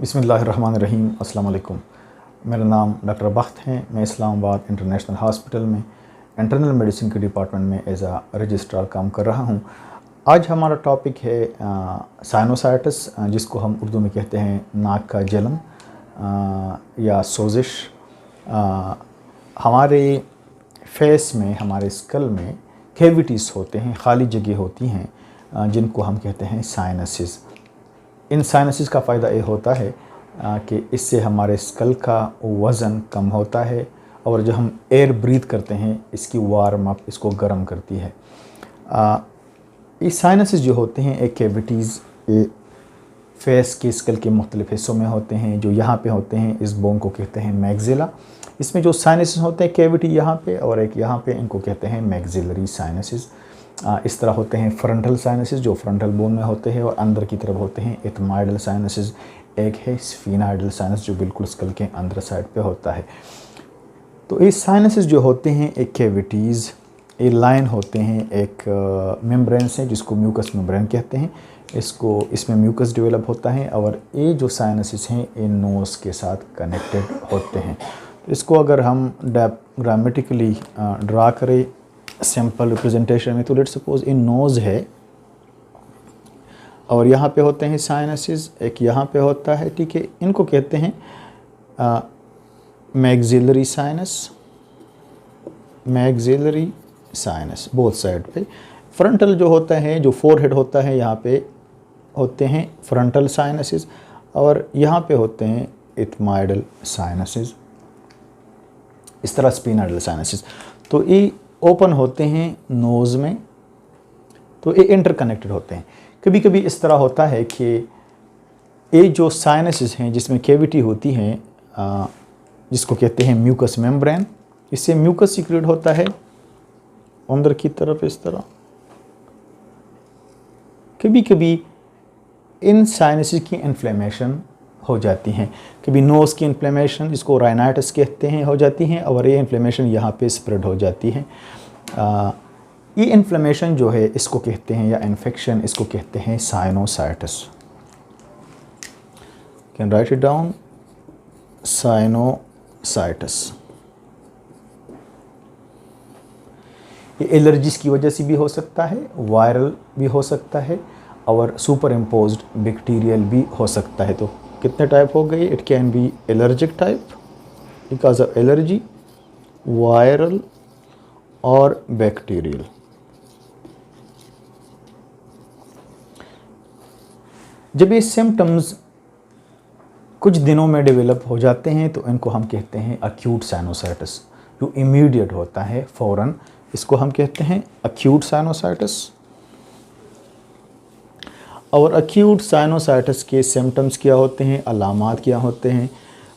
बिस्मिल्लाहिर्रहमानिर्रहीम। अस्सलाम वालेकुम। मेरा नाम डॉक्टर बख्त है। मैं इस्लामाबाद इंटरनेशनल हॉस्पिटल में इंटरनल मेडिसिन के डिपार्टमेंट में एज आ रजिस्ट्रार काम कर रहा हूँ। आज हमारा टॉपिक है साइनोसाइटिस, जिसको हम उर्दू में कहते हैं नाक का जलन या सोजिश। हमारे फेस में, हमारे स्कल में कैविटीज़ होते हैं, खाली जगह होती हैं, जिनको हम कहते हैं साइनसिस। इन साइनसिस का फ़ायदा ये होता है कि इससे हमारे स्कल का वज़न कम होता है, और जब हम एयर ब्रीथ करते हैं इसकी वार्म अप इसको गर्म करती है। ये साइनसिस जो होते हैं एक कैविटीज़ फेस के स्कल के मुख्तलिफ़ हिस्सों में होते हैं। जो यहाँ पे होते हैं इस बोन को कहते हैं मैक्सिला। इसमें जो साइनसिस होते हैं कैविटी यहाँ पे और एक यहाँ पे, इनको कहते हैं मैक्सिलरी साइनसिस। इस तरह होते हैं फ्रंटल साइनसिस जो फ्रंटल बोन में होते हैं और अंदर की तरफ होते हैं एथमाइडल साइनसिस। एक है स्फीनाइडल साइनस जो बिल्कुल स्कल के अंदर साइड पे होता है। तो ये साइनसिस जो होते हैं एक कैविटीज़, ये लाइन होते हैं एक मेम्ब्रेन से जिसको म्यूकस मेम्ब्रेन कहते हैं। इसमें म्यूकस डेवलप होता है और ये जो साइनसिस हैं ये नोज़ के साथ कनेक्टेड होते हैं। तो इसको अगर हम डायग्रामेटिकली ड्रा करें सिंपल रिप्रेजेंटेशन में, तो लेट्स सपोज इन नोज़ है और यहाँ पे होते हैं साइनसिस, एक यहाँ पे होता है, ठीक है। इनको कहते हैं maxillary sinus, maxillary sinus both side पे। फ्रंटल जो होता है, जो फोरहेड होता है, यहाँ पे होते हैं फ्रंटल साइनसिस और यहाँ पे होते हैं एथमाइडल साइनसिस। इस तरह स्फीनाइडल साइनसिस। तो ये ओपन होते हैं नोज़ में, तो ये इंटरकनेक्टेड होते हैं। कभी कभी इस तरह होता है कि ये जो साइनसिस हैं जिसमें कैविटी होती हैं, जिसको कहते हैं म्यूकस मेम्ब्रेन, इससे म्यूकस सीक्रेट होता है अंदर की तरफ इस तरह। कभी कभी इन साइनसिस की इन्फ्लेमेशन हो जाती हैं, कभी नोज़ की इन्फ्लेमेशन जिसको राइनाइटिस कहते हैं हो जाती हैं, और ये इन्फ्लेमेशन यहाँ पे स्प्रेड हो जाती है। ये इन्फ्लेमेशन जो है इसको कहते हैं, या इन्फेक्शन इसको कहते हैं sinusitis. Can write it down, sinusitis. ये एलर्जीज की वजह से भी हो सकता है, वायरल भी हो सकता है, और सुपर इम्पोज्ड बैक्टीरियल भी हो सकता है। तो कितने टाइप हो गए? It can B allergic type because of allergy, viral और बैक्टीरियल। जब ये सिम्टम्स कुछ दिनों में डेवलप हो जाते हैं तो इनको हम कहते हैं अक्यूट साइनोसाइटिस, जो इमीडिएट होता है फ़ौरन, इसको हम कहते हैं अक्यूट साइनोसाइटिस। और अक्यूट साइनोसाइटिस के सिम्टम्स क्या होते हैं, अलामात क्या होते हैं?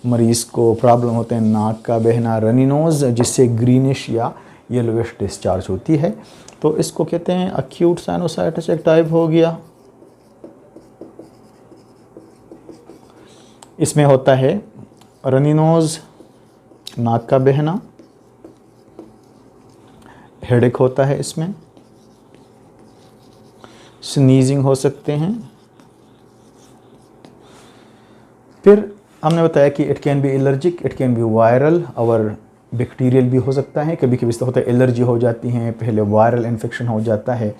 मरीज़ को प्रॉब्लम होते हैं नाक का बहना, रनी नोज़, जिससे ग्रीनिश या येलोविश डिस्चार्ज होती है। तो इसको कहते हैं अक्यूट साइनोसाइटिस, एक टाइप हो गया। इसमें होता है रनी नोज़, नाक का बहना, हेडेक होता है, इसमें स्नीजिंग हो सकते हैं। फिर हमने बताया कि it can B allergic, it can B viral और बैक्टीरियल भी हो सकता है। कभी कभी इस तरह होता है एलर्जी हो जाती है, पहले वायरल इन्फेक्शन हो जाता है,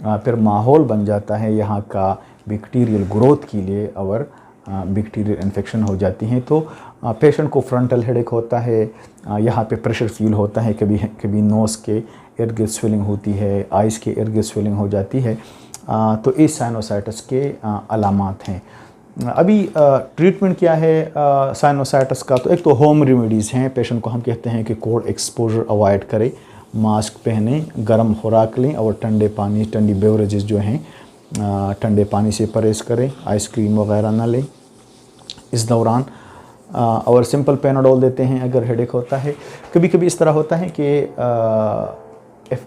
फिर माहौल बन जाता है यहाँ का बैक्टीरियल ग्रोथ के लिए और बैक्टीरियल इन्फेक्शन हो जाती हैं। तो पेशेंट को फ्रंटल हेडेक होता है, यहाँ पे प्रेशर फील होता है, कभी कभी नोज़ के इर्द गिर्द स्वेलिंग होती है, आइज़ के इर्द गिर्द स्वेलिंग हो जाती है। तो इस साइनोसाइटिस के अलामात हैं। अभी ट्रीटमेंट क्या है साइनोसाइटिस का? तो एक तो होम रेमेडीज़ हैं। पेशेंट को हम कहते हैं कि कोल्ड एक्सपोजर अवॉइड करें, मास्क पहने, गर्म खुराक लें और ठंडे पानी, ठंडी बेवरेजेस जो हैं ठंडे पानी से परहेज़ करें, आइसक्रीम वगैरह ना लें इस दौरान। और सिंपल पेनाडोल देते हैं अगर हेडेक होता है। कभी कभी इस तरह होता है कि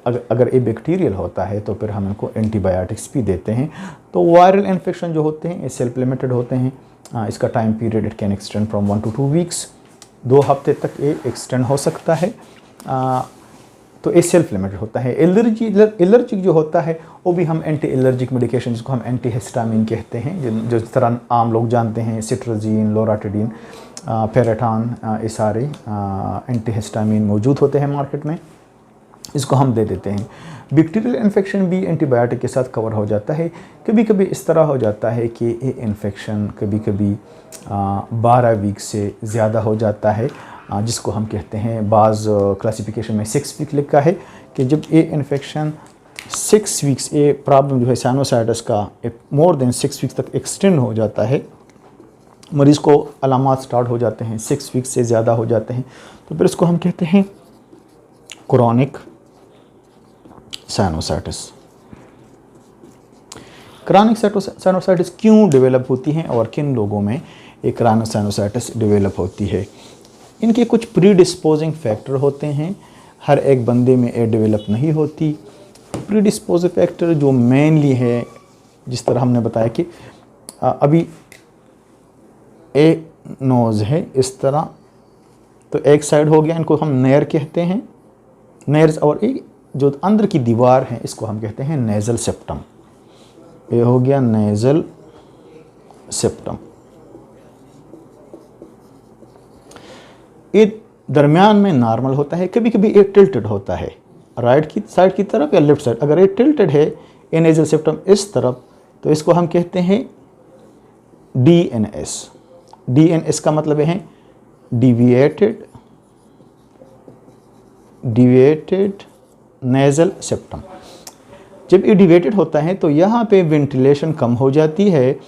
अगर ये बैक्टीरियल होता है तो फिर हम इनको एंटीबायोटिक्स भी देते हैं। तो वायरल इन्फेक्शन जो होते हैं ये सेल्फ लिमिटेड होते हैं। इसका time period it can extend from 1 to 2 weeks, 2 हफ्ते तक ये एक्सटेंड हो सकता है। तो ये सेल्फ लिमिटेड होता है। एलर्जिक जो होता है वो भी हम एंटी एलर्जिक मेडिकेशन जिसको हम एंटी हिस्टामिन कहते हैं, जिस तरह आम लोग जानते हैं सिट्राजीन, लोराटिडिन, पेराटान, ये सारे एंटी हिस्टामिन मौजूद होते हैं मार्केट में, इसको हम दे देते हैं। बैक्टीरियल इन्फेक्शन भी एंटीबायोटिक के साथ कवर हो जाता है। कभी कभी इस तरह हो जाता है कि ये इन्फेक्शन कभी कभी 12 वीक से ज़्यादा हो जाता है, जिसको हम कहते हैं, बाज़ क्लासिफिकेशन में 6 वीक लिखा है कि जब ये इन्फेक्शन 6 वीक्स, ये प्रॉब्लम जो है साइनोसाइटिस का मोर देन 6 वीक्स तक एक्सटेंड हो जाता है, मरीज़ को अलामात स्टार्ट हो जाते हैं, 6 वीक्स से ज़्यादा हो जाते हैं, तो फिर इसको हम कहते हैं क्रॉनिक साइनोसाइटिस। क्रॉनिक साइनोसाइटिस क्यों डेवलप होती हैं और किन लोगों में एक क्रॉनिक साइनोसाइटिस डेवलप होती है? इनके कुछ प्रीडिस्पोजिंग फैक्टर होते हैं, हर एक बंदे में ये डेवलप नहीं होती। प्रीडिस्पोजिंग फैक्टर जो मेनली है, जिस तरह हमने बताया कि अभी एक नोज़ है इस तरह, तो एक साइड हो गया, इनको हम नेयर कहते हैं, नेयर्स, और एक जो अंदर की दीवार है इसको हम कहते हैं नेज़ल सेप्टम। ये हो गया नेज़ल सेप्टम। ये दरमियान में नॉर्मल होता है, कभी कभी ये टिल्टेड होता है राइट की साइड की तरफ या लेफ्ट साइड। अगर ये टिल्टेड है ये नेज़ल सेप्टम इस तरफ, तो इसको हम कहते हैं DNS। DNS का मतलब है डिविएटेड नेज़ल सेप्टम। जब ये डिविएटेड होता है तो यहाँ पे वेंटिलेशन कम हो जाती है,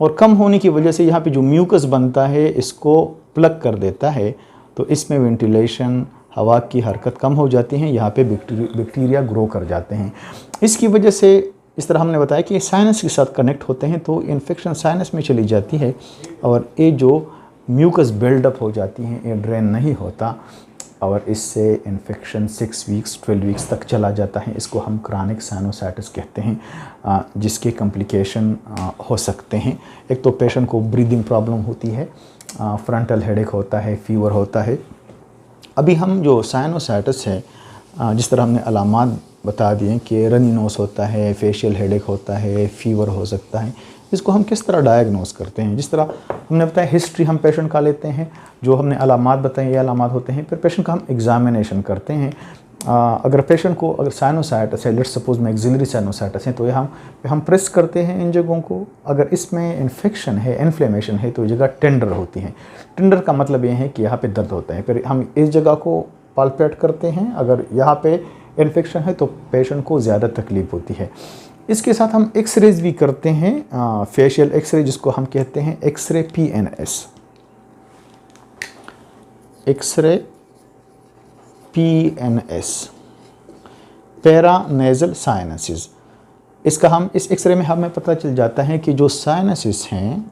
और कम होने की वजह से यहाँ पे जो म्यूकस बनता है इसको प्लग कर देता है, तो इसमें वेंटिलेशन, हवा की हरकत कम हो जाती है, यहाँ पे बैक्टीरिया ग्रो कर जाते हैं। इसकी वजह से इस तरह हमने बताया कि साइनस के साथ कनेक्ट होते हैं, तो इन्फेक्शन साइनस में चली जाती है और ये जो म्यूकस बिल्डअप हो जाती हैं ये ड्रेन नहीं होता, और इससे इन्फेक्शन 6 वीक्स 12 वीक्स तक चला जाता है। इसको हम क्रॉनिक साइनोसाइटिस कहते हैं, जिसके कॉम्प्लिकेशन हो सकते हैं। एक तो पेशेंट को ब्रीदिंग प्रॉब्लम होती है, फ्रंटल हेडेक होता है, फीवर होता है। अभी हम जो साइनोसाइटिस है, जिस तरह हमने अलामात बता दिए कि रनी नोज होता है, फेशियल हेडेक होता है, फीवर हो सकता है, इसको हम किस तरह डायग्नोस करते हैं? जिस तरह हमने बताया हिस्ट्री हम पेशेंट का लेते हैं, जो हमने अलामात बताए ये अलामात होते हैं, फिर पेशेंट का हम एग्जामिनेशन करते हैं। अगर पेशेंट को अगर साइनोसाइटिस है, लेट्स सपोज में एक्सिलरी साइनोसाइटिस है, तो ये हम प्रेस करते हैं इन जगहों को। अगर इसमें इन्फेक्शन है, इन्फ्लेमेशन है, तो ये जगह टेंडर होती है। टेंडर का मतलब ये है कि यहाँ पे दर्द होता है, फिर हम इस जगह को पाल्पेट करते हैं। अगर यहाँ पे इन्फेक्शन है तो पेशेंट को ज़्यादा तकलीफ होती है। इसके साथ हम एक्सरेज भी करते हैं, फेशियल एक्सरे जिसको हम कहते हैं एक्सरे PNS, एक्सरे PNS, पैरानेज़ल साइनसिस। इसका हम इस एक्सरे में हमें पता चल जाता है कि जो साइनसिस हैं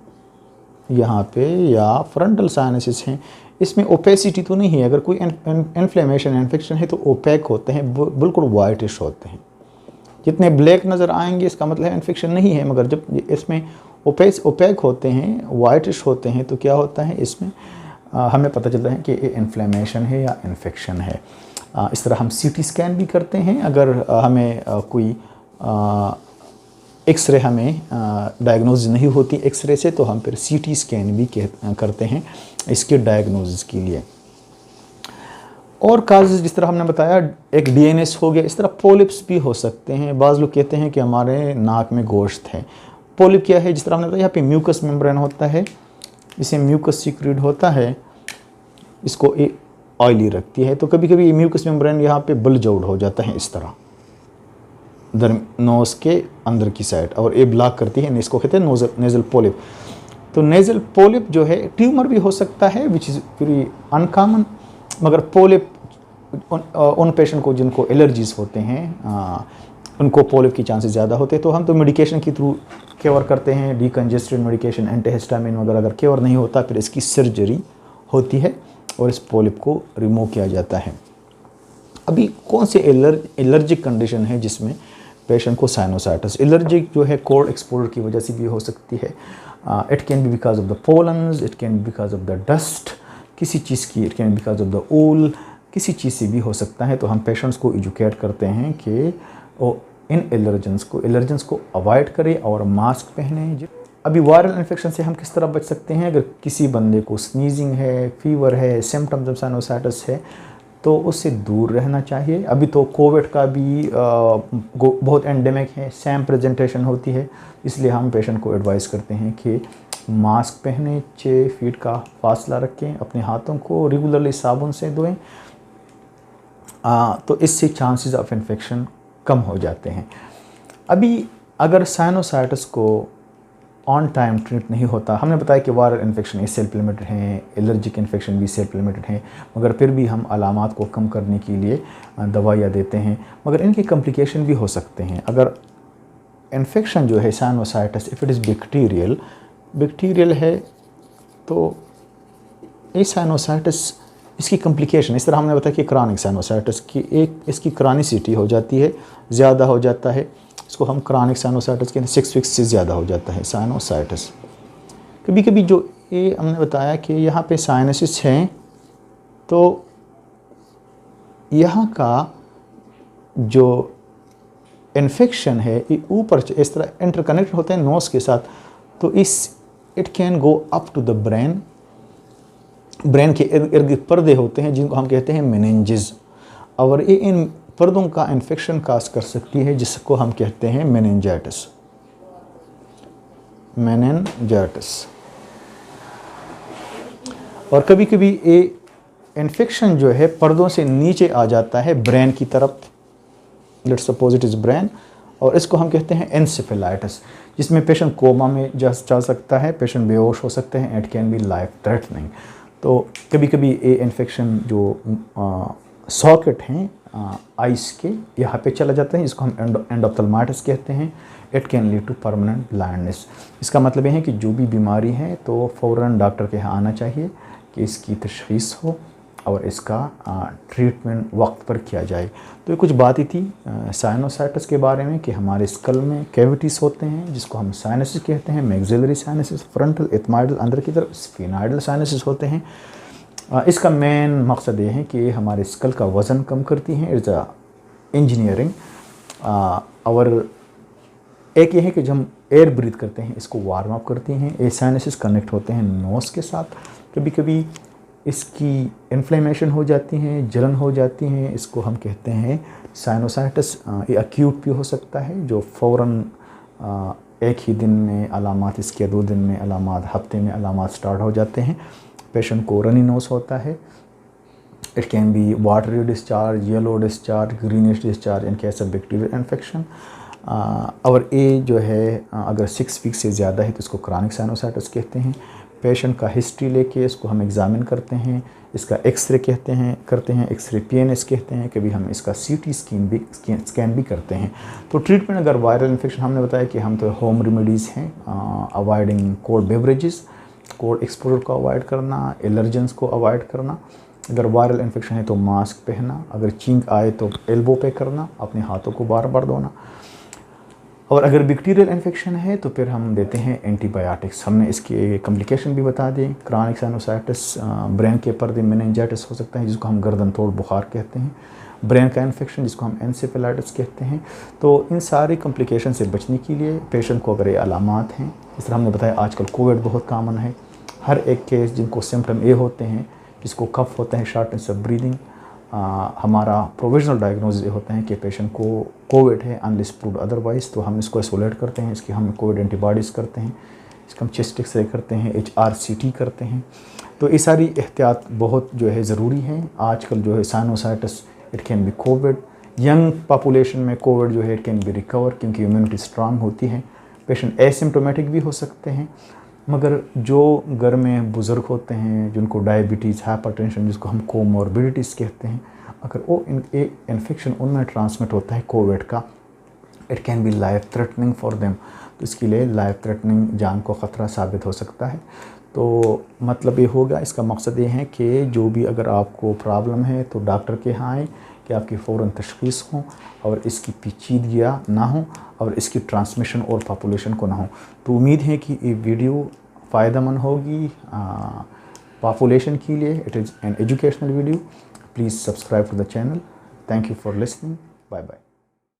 यहाँ पे या फ्रंटल साइनसिस हैं, इसमें ओपेसिटी तो नहीं है। अगर कोई इन्फ्लेमेशन इन्फेक्शन है तो ओपेक होते हैं, बिल्कुल वाइटिश होते हैं। जितने ब्लैक नज़र आएंगे इसका मतलब है इन्फेक्शन नहीं है, मगर जब इसमें ओपेक होते हैं, वाइटिश होते हैं, तो क्या होता है इसमें हमें पता चलता है कि ये इन्फ्लेमेशन है या इन्फेक्शन है। इस तरह हम CT स्कैन भी करते हैं। अगर हमें कोई एक्सरे हमें डायग्नोज नहीं होती एक्सरे से, तो हम फिर CT स्कैन भी करते हैं इसके डायग्नोसिस के लिए। और काजेज़ जिस तरह हमने बताया, एक DNS हो गया, इस तरह पोलिप्स भी हो सकते हैं। बाज़ लोग कहते हैं कि हमारे नाक में गोश्त है। पोलिप क्या है? जिस तरह हमने बताया, यहाँ पे म्यूकस मेम्ब्रेन होता है, इसे म्यूकस सीक्रेट होता है, इसको ये ऑयली रखती है, तो कभी कभी ये म्यूकस मेम्ब्रेन यहाँ पे बुल्ज आउट हो जाता है इस तरह नोज़ के अंदर की साइड, और ये ब्लॉक करती है, इसको कहते हैं नेज़ल पोलिप। तो नेज़ल पोलिप जो है ट्यूमर भी हो सकता है, विच इज़ वेरी अनकॉमन, मगर पोलिप उन पेशेंट को जिनको एलर्जीज होते हैं उनको पोलिप की चांसेस ज़्यादा होते हैं। तो हम तो मेडिकेशन के थ्रू क्योर करते हैं, डीकंजेस्टेंट मेडिकेशन, एंटीहिस्टामिन वगैरह। अगर क्योर नहीं होता फिर इसकी सर्जरी होती है और इस पोलिप को रिमूव किया जाता है। अभी कौन से एलर्जिक कंडीशन है जिसमें पेशेंट को साइनोसाइटिस? एलर्जिक जो है कोल्ड एक्सपोजर की वजह से भी हो सकती है। It can be because of the pollens, it can be because of the dust, किसी चीज़ की, it can be because of the wool, किसी चीज़ से भी हो सकता है। तो हम पेशेंट्स को एजुकेट करते हैं कि वो इन एलर्जेंस को अवॉइड करें और मास्क पहने। अभी वायरल इन्फेक्शन से हम किस तरह बच सकते हैं? अगर किसी बंदे को स्नीजिंग है, फीवर है, सिम्टम्स ऑफ साइनोसाइटिस है, तो उससे दूर रहना चाहिए। अभी तो कोविड का भी बहुत एंडेमिक है, सेम प्रेजेंटेशन होती है, इसलिए हम पेशेंट को एडवाइस करते हैं कि मास्क पहने, 6 फीट का फासला रखें, अपने हाथों को रेगुलरली साबुन से धोएं। तो इससे चांसेस ऑफ इन्फेक्शन कम हो जाते हैं। अभी अगर साइनोसाइटिस को ऑन टाइम ट्रीट नहीं होता, हमने बताया कि वायरल इन्फेक्शन सेल्फ लिमिटेड हैं, एलर्जिक इन्फेक्शन भी सेल्फ लिमिटेड हैं, मगर फिर भी हम अलामात को कम करने के लिए दवाइयाँ देते हैं, मगर इनके कॉम्प्लिकेशन भी हो सकते हैं। अगर इन्फेक्शन जो है sinusitis, if it is bacterial है, तो ये साइनोसाइटिस इसकी कॉम्प्लिकेशन इस तरह हमने बताया कि क्रॉनिक साइनोसाइटिस की एक इसकी क्रॉनिसिटी हो जाती है, ज़्यादा हो जाता है, इसको हम क्रॉनिक साइनोसाइटिस के 6 वीक्स से ज़्यादा हो जाता है साइनोसाइटिस। कभी कभी जो ये हमने बताया कि यहाँ पे साइनसिस हैं, तो यहाँ का जो इन्फेक्शन है ये ऊपर इस तरह इंटरकनेक्ट होते हैं नोज़ के साथ, तो it can go up to the brain के इर्द गिर्द पर्दे होते हैं जिनको हम कहते हैं मेनिंजेस, और ये इन पर्दों का इन्फेक्शन काज कर सकती है, जिसको हम कहते हैं मेनिंजाइटिस। और कभी कभी ये इन्फेक्शन जो है पर्दों से नीचे आ जाता है ब्रेन की तरफ, let's suppose it is brain, और इसको हम कहते हैं एनसेफेलाइटिस, जिसमें पेशेंट कोमा में जा सकता है, पेशेंट बेहोश हो सकते हैं, it can B life threatening. तो कभी कभी ये इन्फेक्शन जो सॉकेट हैं आइस के यहाँ पे चला जाता है, जिसको हम एंडोप्थल्माइटिस कहते हैं। It can lead to permanent blindness. इसका मतलब ये है कि जो भी बीमारी है तो फ़ौरन डॉक्टर के यहाँ आना चाहिए कि इसकी तशख़ीस हो और इसका ट्रीटमेंट वक्त पर किया जाए। तो ये कुछ बात ही थी साइनोसाइटिस के बारे में कि हमारे स्कल में कैविटीज़ होते हैं जिसको हम साइनसिस कहते हैं, मैक्सिलरी साइनसिस, फ्रंटल, एथमाइडल अंदर की तरफ, स्फीनॉइडल साइनसिस होते हैं। इसका मेन मकसद ये है कि हमारे स्कल का वज़न कम करती हैं, इट्स अ इंजीनियरिंग। और एक ये है कि जब हम एयर ब्रीथ करते हैं इसको वार्म अप करती हैं। ये साइनसिस कनेक्ट होते हैं नोज़ के साथ, कभी कभी इसकी इन्फ्लेमेशन हो जाती हैं, जलन हो जाती हैं, इसको हम कहते हैं साइनोसाइटिस। ये अक्यूट भी हो सकता है जो फ़ौरन एक ही दिन में अलामात, इसके 2 दिन में अलामात, हफ्ते में अलामात स्टार्ट हो जाते हैं। पेशेंट को रनी नोज़ होता है, it can B watery discharge, yellow discharge, greenish discharge in case of bacterial infection. और ये जो है अगर 6 वीक से ज़्यादा है तो इसको क्रॉनिक साइनोसाइटिस कहते हैं। पेशेंट का हिस्ट्री लेके इसको हम एग्ज़ामिन करते हैं, इसका एक्सरे करते हैं, एक्सरे पीएनएस कहते हैं, कभी हम इसका सीटी स्कैन भी करते हैं। तो ट्रीटमेंट अगर वायरल इन्फेक्शन, हमने बताया कि हम तो होम रेमेडीज़ हैं, avoiding cold beverages, cold exposure को अवॉइड करना, एलर्जेंस को अवॉइड करना। अगर वायरल इन्फेक्शन है तो मास्क पहनना, अगर छींक आए तो एल्बो पे करना, अपने हाथों को बार बार धोना। और अगर बैक्टीरियल इन्फेक्शन है तो फिर हम देते हैं एंटीबायोटिक्स। हमने इसकी कॉम्प्लिकेशन भी बता दी, क्रॉनिक साइनोसाइटिस, ब्रेन के पर्दे मेनिंजाइटिस हो सकता है जिसको हम गर्दन तोड़ बुखार कहते हैं, ब्रेन का इन्फेक्शन जिसको हम एनसेफेलाइटिस कहते हैं। तो इन सारी कॉम्प्लिकेशन से बचने के लिए पेशेंट को अगर ये अलामात हैं, इस तरह हमने बताया आजकल कोविड बहुत कॉमन है, हर एक केस जिनको सिम्टम ये होते हैं, जिसको कफ होता है, शॉर्टनेस ऑफ ब्रीदिंग, हमारा प्रोविजनल डायग्नोसिस ये होता है कि पेशेंट को कोविड है अनलेस प्रूव्ड अदरवाइज़, तो हम इसको आइसोलेट करते हैं, इसकी हम कोविड एंटीबॉडीज़ करते हैं, इसका हम चेस्ट एक्सरे करते हैं, HRCT करते हैं। तो ये सारी एहतियात बहुत जो है ज़रूरी हैं। आजकल जो है sinusitis it can B Covid, young population में कोविड जो है इट कैन बी रिकवर क्योंकि इम्यूनिटी स्ट्रांग होती है। पेशेंट एसिम्प्टोमेटिक भी हो सकते हैं, मगर जो घर में बुज़ुर्ग होते हैं जिनको डायबिटीज़, हाइपरटेंशन जिसको हम कोमॉर्बिडिटीज़ कहते हैं, अगर वो इन्फेक्शन उनमें ट्रांसमिट होता है कोविड का, it can B life threatening for them. तो इसके लिए लाइफ थ्रेटनिंग, जान को ख़तरा साबित हो सकता है। तो मतलब ये होगा, इसका मकसद ये है कि जो भी अगर आपको प्रॉब्लम है तो डॉक्टर के यहाँ आए कि आपकी फ़ौरन तशख़ीस हो और इसकी पेचीदगियाँ ना हो और इसकी ट्रांसमिशन और पॉपुलेशन को ना हो। तो उम्मीद है कि ये वीडियो फ़ायदेमंद होगी पॉपुलेशन के लिए। It is an educational video. please subscribe to the channel. Thank you for listening. Bye bye.